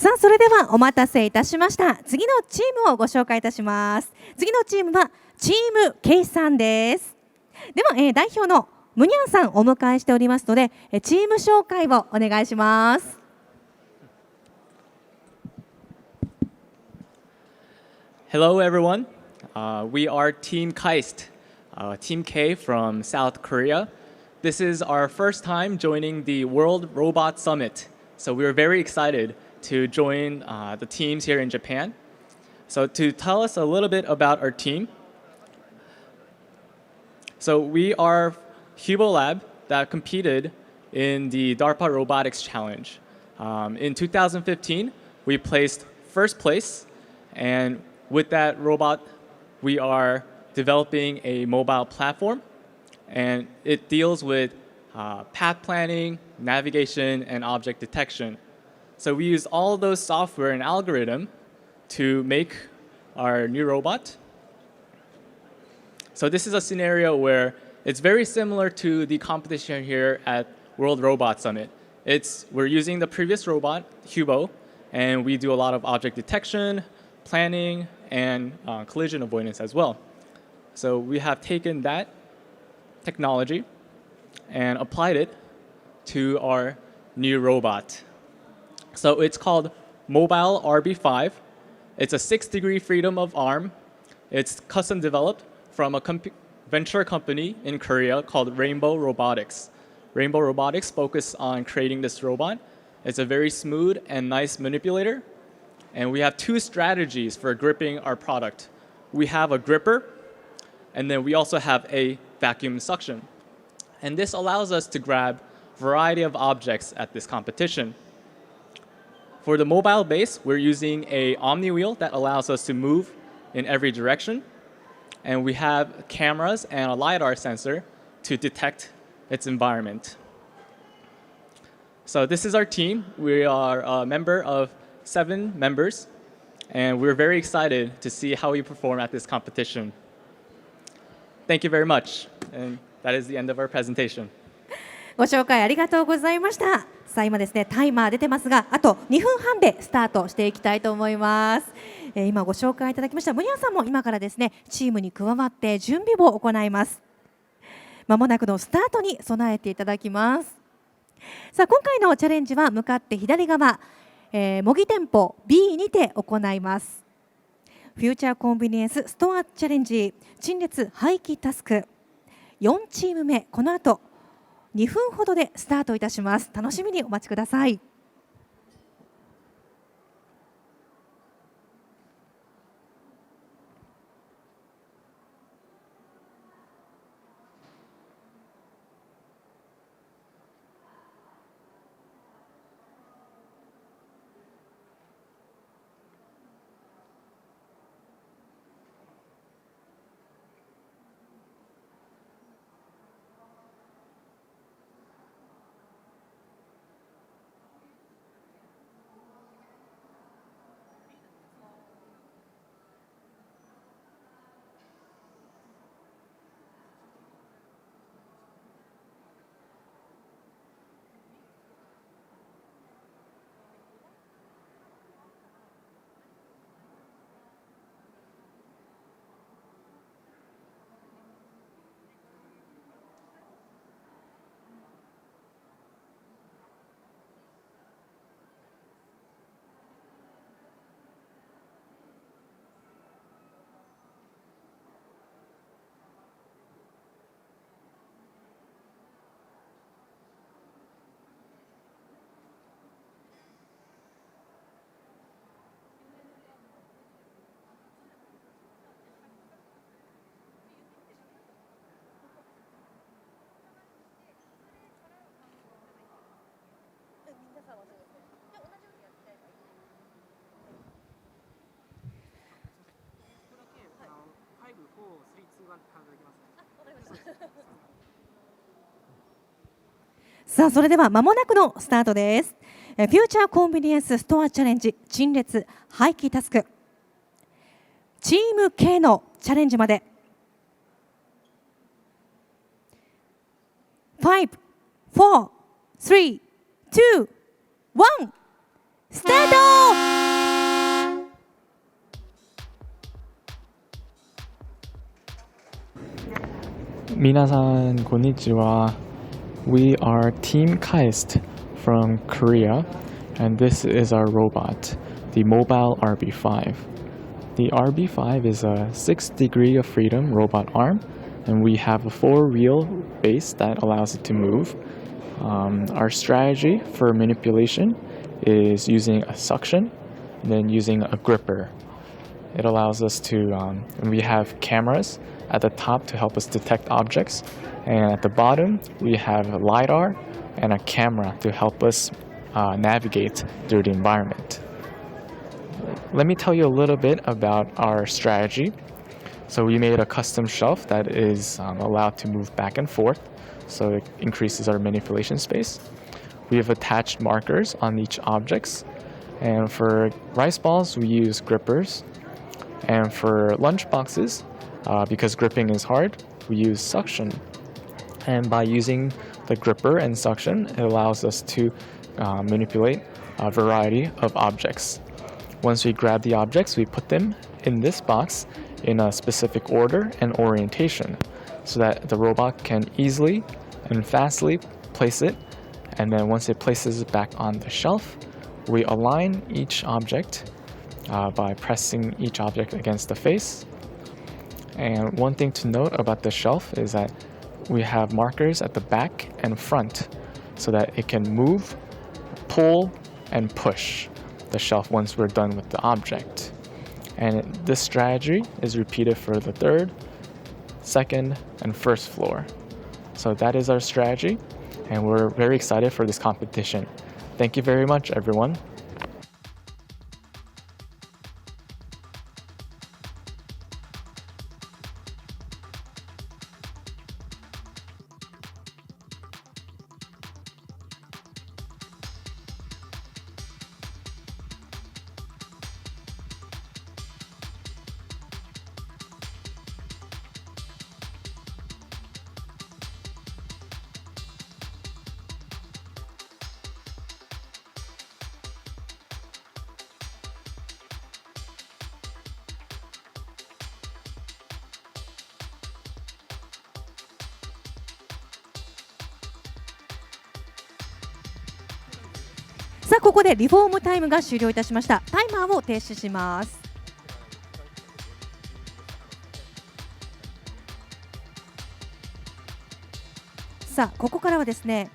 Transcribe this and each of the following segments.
さあ、それではお待たせいたしました。次のチームをご紹介いたします。次のチームはチーム K さんです。では、代表のムニャンさんをお迎えしておりますので、チーム紹介をお願いします。Hello, everyone. We are Team KAIST, Team K from South Korea. This is our first time joining the World Robot Summit, so we are very excited to join the teams here in Japan. So to tell us a little bit about our team, so we are Hubo Lab that competed in the DARPA Robotics Challenge. In 2015, we placed first place, and with that robot, we are developing a mobile platform, and it deals with path planning, navigation, and object detection. So we use all those software and algorithm to make our new robot. So this is a scenario where it's very similar to the competition here at World Robot Summit. We're using the previous robot, Hubo, and we do a lot of object detection, planning, and collision avoidance as well. So we have taken that technology and applied it to our new robot. So it's called Mobile RB5. It's a 6-degree freedom of arm. It's custom developed from a venture company in Korea called Rainbow Robotics. Rainbow Robotics focused on creating this robot. It's a very smooth and nice manipulator. And we have two strategies for gripping our product. We have a gripper, and then we also have a vacuum suction. And this allows us to grab a variety of objects at this competition. For the mobile base, we're using an Omni wheel that allows us to move in every direction. And we have cameras and a LiDAR sensor to detect its environment. So this is our team. We are a member of 7 members, and we're very excited to see how we perform at this competition. Thank you very much. And that is the end of our presentation. ご紹介ありがとうございました。さあ今ですね、タイマー出てますが、あと2分半でスタートしていきたいと思います。今ご紹介いただきましたムニャンさんも今からですね、チームに加わって準備を行います。まもなくのスタートに備えていただきます。さあ今回のチャレンジは向かって左側、模擬店舗 B にて行います。フューチャーコンビニエンスストアチャレンジ陳列廃棄タスク4チーム目、この後2分ほどでスタートいたします。楽しみにお待ちください。さあそれでは間もなくのスタートです。フューチャーコンビニエンスストアチャレンジ陳列廃棄タスクチーム K のチャレンジまで5、4、3、2、1スタート。minasan konnichiwa. We are TeamK from Korea, and this is our robot, the mobile RB5. The RB5 is a 6 degree of freedom robot arm, and we have a 4-wheel base that allows it to move. Our strategy for manipulation is using a suction and then using a gripper. It allows us to, we have cameras at the top to help us detect objects, and at the bottom we have a LiDAR and a camera to help us navigate through the environment. Let me tell you a little bit about our strategy. So we made a custom shelf that is allowed to move back and forth, so it increases our manipulation space. We have attached markers on each objects, and for rice balls we use grippers, and for lunch boxes, because gripping is hard, we use suction. And by using the gripper and suction, it allows us to manipulate a variety of objects. Once we grab the objects, we put them in this box in a specific order and orientation so that the robot can easily and fastly place it. And then once it places it back on the shelf, we align each object by pressing each object against the face. And one thing to note about the shelf is that we have markers at the back and front so that it can move, pull, and push the shelf once we're done with the object. And this strategy is repeated for the 3rd, 2nd, and 1st floor. So that is our strategy, and we're very excited for this competition. Thank you very much, everyone.さあここでリフォームタイムが終了いたしました。タイマーを停止します。さあここからはですね、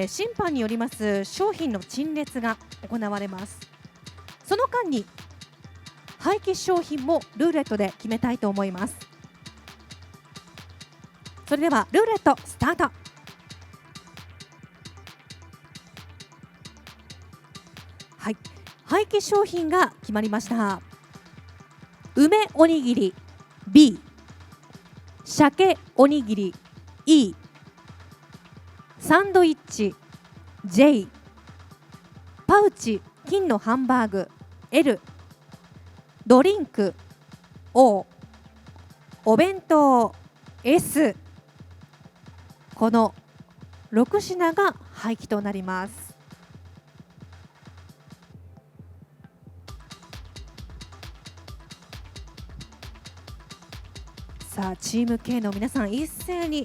審判によります商品の陳列が行われます。その間に廃棄商品もルーレットで決めたいと思います。それではルーレットスタート。はい、廃棄商品が決まりました。梅おにぎり B、 鮭おにぎり E、 サンドイッチ J、 パウチ金のハンバーグ L、 ドリンク O、 お弁当 S。 この6品が廃棄となります。さあチーム K の皆さん一斉に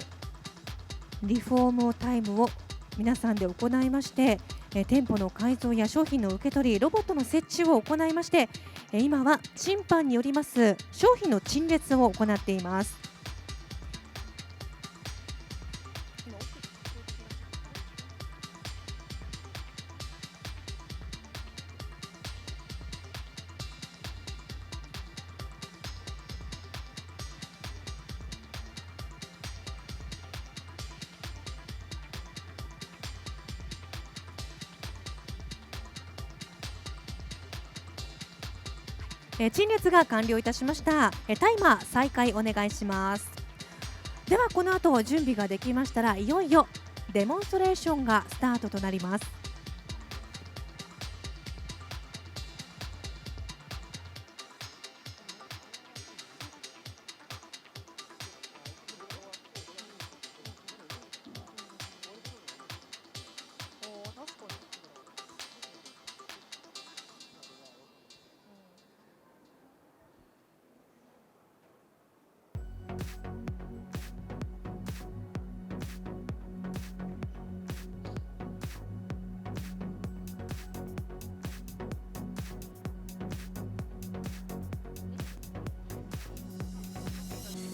リフォームタイムを皆さんで行いまして、店舗の改造や商品の受け取り、ロボットの設置を行いまして、今は審判によります商品の陳列を行っています。陳列が完了いたしました。タイマー再開お願いします。ではこの後準備ができましたらいよいよデモンストレーションがスタートとなります。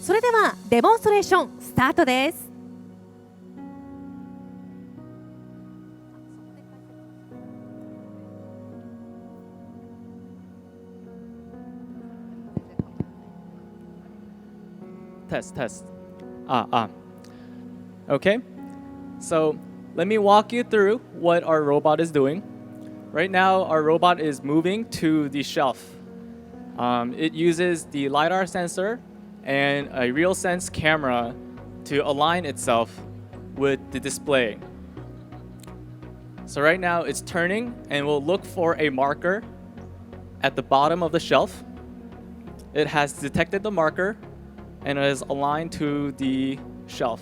それではデモンストレーションスタートです。Test. Okay, so let me walk you through what our robot is doing. Right now, our robot is moving to the shelf. It uses the LiDAR sensor and a RealSense camera to align itself with the display. So right now, it's turning and will look for a marker at the bottom of the shelf. It has detected the marker and is aligned to the shelf.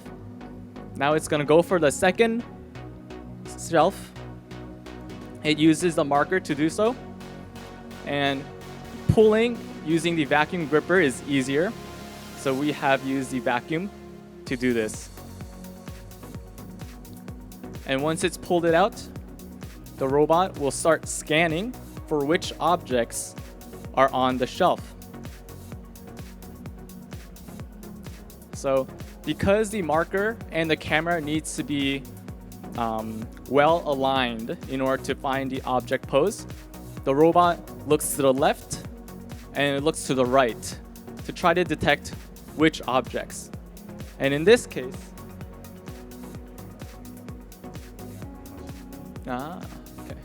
Now it's gonna go for the second shelf. It uses the marker to do so, and pulling using the vacuum gripper is easier, so we have used the vacuum to do this. And once it's pulled it out, the robot will start scanning for which objects are on the shelf. So because the marker and the camera needs to be well aligned in order to find the object pose, the robot looks to the left and it looks to the right to try to detect which objects. And in this case, okay,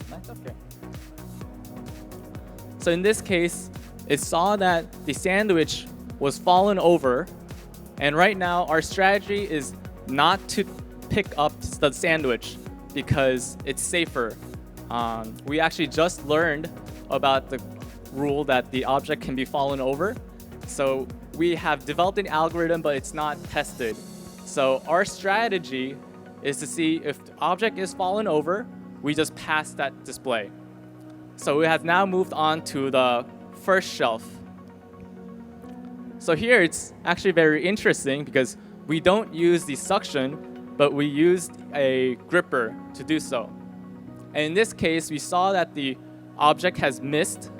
that's okay. So in this case, it saw that the sandwich was fallen over. And right now, our strategy is not to pick up the sandwich because it's safer. We actually just learned about the rule that the object can be fallen over. So we have developed an algorithm, but it's not tested. So our strategy is to see if the object is fallen over, we just pass that display. So we have now moved on to the first shelf. So here it's actually very interesting because we don't use the suction, but we used a gripper to do so. And in this case, we saw that the object has missed,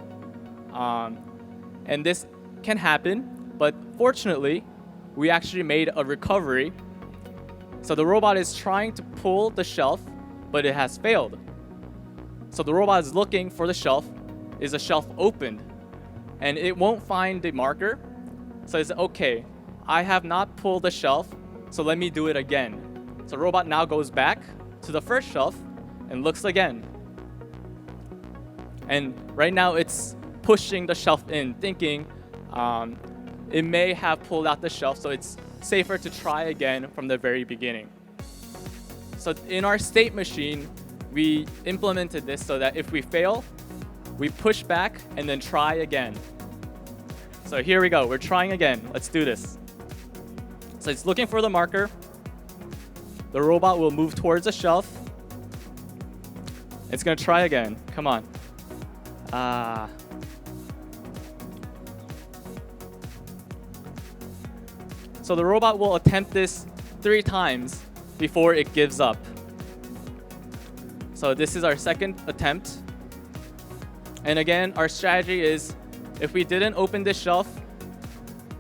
and this can happen, but fortunately, we actually made a recovery. So the robot is trying to pull the shelf, but it has failed. So the robot is looking for the shelf. Is the shelf opened? And it won't find the marker. So it's okay, I have not pulled the shelf, so let me do it again. So the robot now goes back to the first shelf and looks again. And right now it's pushing the shelf in, thinking it may have pulled out the shelf, so it's safer to try again from the very beginning. So in our state machine, we implemented this so that if we fail, we push back and then try again. So here we go, we're trying again. Let's do this. So it's looking for the marker. The robot will move towards the shelf. It's gonna try again, come on. So the robot will attempt this 3 times before it gives up. So this is our second attempt. And again, our strategy is if we didn't open this shelf,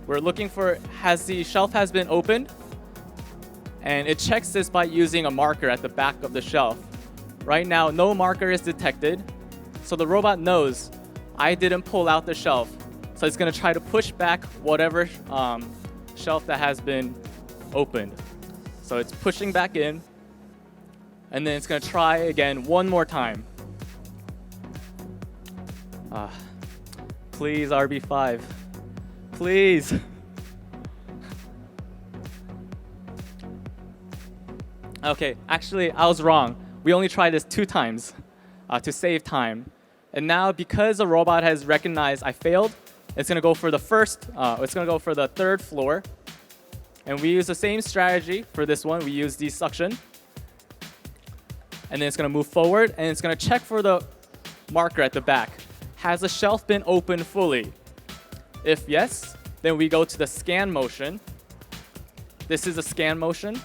we're looking for the shelf has been opened, and it checks this by using a marker at the back of the shelf. Right now, no marker is detected, so the robot knows I didn't pull out the shelf. So it's gonna try to push back whatever shelf that has been opened. So it's pushing back in, and then it's gonna try again one more time. Please, RB5. Please. Okay, actually, I was wrong. We only tried this 2 times to save time. And now, because the robot has recognized I failed, it's gonna go for the the 3rd floor. And we use the same strategy for this one. We use desuction. And then it's gonna move forward, and it's gonna check for the marker at the back. Has the shelf been opened fully? If yes, then we go to the scan motion. This is a scan motion.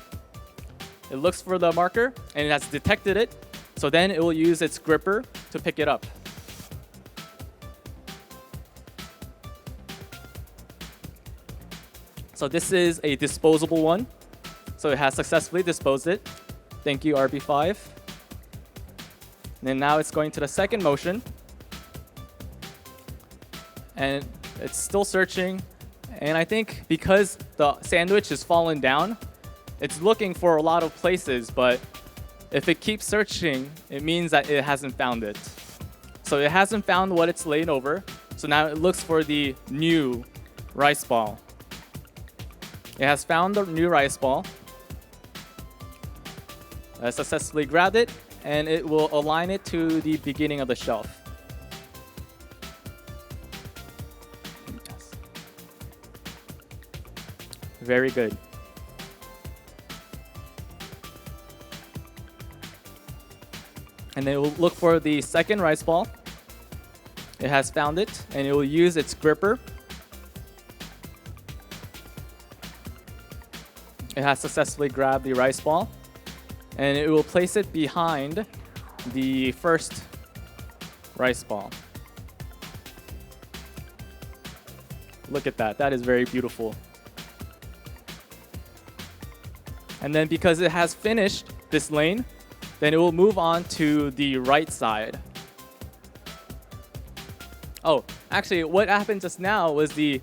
It looks for the marker, and it has detected it. So then it will use its gripper to pick it up. So So this is a disposable one. So it has successfully disposed it. Thank you, RB5. And then now it's going to the second motion. And it's still searching. And I think because the sandwich has fallen down, it's looking for a lot of places, but if it keeps searching, it means that it hasn't found it. So it hasn't found what it's laid over. So now it looks for the new rice ball. It has found the new rice ball. Successfully grabbed it, and it will align it to the beginning of the shelf. Yes. Very good. And then it will look for the second rice ball. It has found it, and it will use its gripper. It has successfully grabbed the rice ball, and it will place it behind the first rice ball. Look at that. That is very beautiful. And then because it has finished this lane, then it will move on to the right side. Oh, actually, what happened just now was the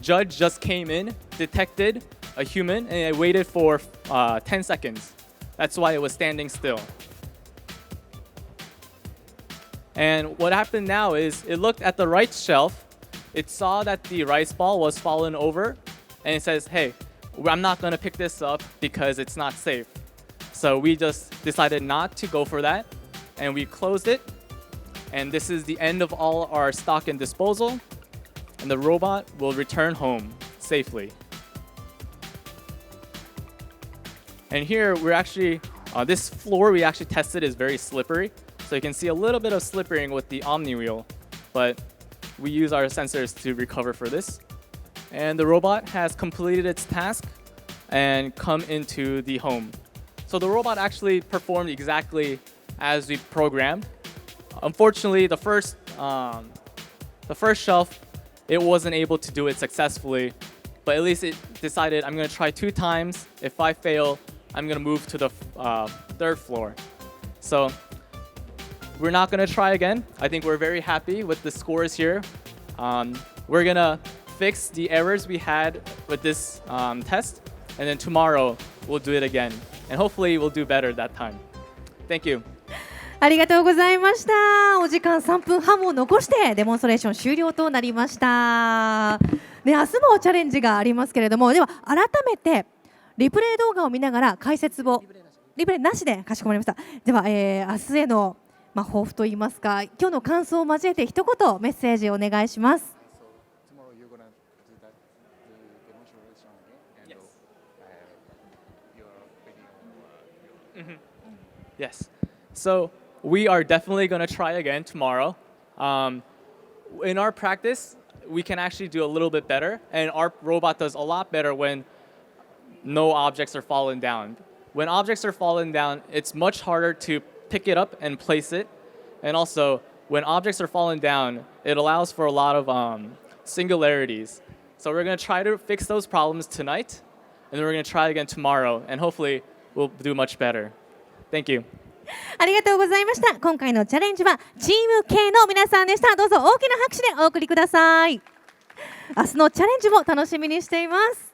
judge just came in, detected a human, and it waited for 10 seconds. That's why it was standing still. And what happened now is it looked at the right shelf. It saw that the rice ball was fallen over, and it says, hey, I'm not going to pick this up because it's not safe. So we just decided not to go for that, and we closed it. And this is the end of all our stock and disposal, and the robot will return home safely. And here we're actually, this floor we actually tested is very slippery. So you can see a little bit of slippering with the Omni wheel, but we use our sensors to recover for this. And the robot has completed its task and come into the home. So the robot actually performed exactly as we programmed. Unfortunately, the first shelf, it wasn't able to do it successfully, but at least it decided I'm going to try 2 times. If I fail, I'm going to move to the third floor. So we're not going to try again. I think we're very happy with the scores here. We're going to fix the errors we had with this test, and then tomorrow we'll do it again. And hopefully we'll do better that time. Thank you. ありがとうございました。お時間3分半を残してデモンストレーション終了となりました。で、明日もチャレンジがありますけれども、では改めてリプレイ動画を見ながら解説をリプレイなしでかしこまりました。では、明日への抱負といいますか、今日の感想を交えて一言メッセージをお願いします。Yes. So we are definitely going to try again tomorrow. In our practice, we can actually do a little bit better, and our robot does a lot better when no objects are fallen down. When objects are fallen down, it's much harder to pick it up and place it. And also, when objects are fallen down, it allows for a lot of singularities. So we're going to try to fix those problems tonight, and then we're going to try again tomorrow, and hopefully we'll do much better. Thank you. ありがとうございました。今回のチャレンジはチーム K の皆さんでした。どうぞ大きな拍手でお送りください。明日のチャレンジも楽しみにしています。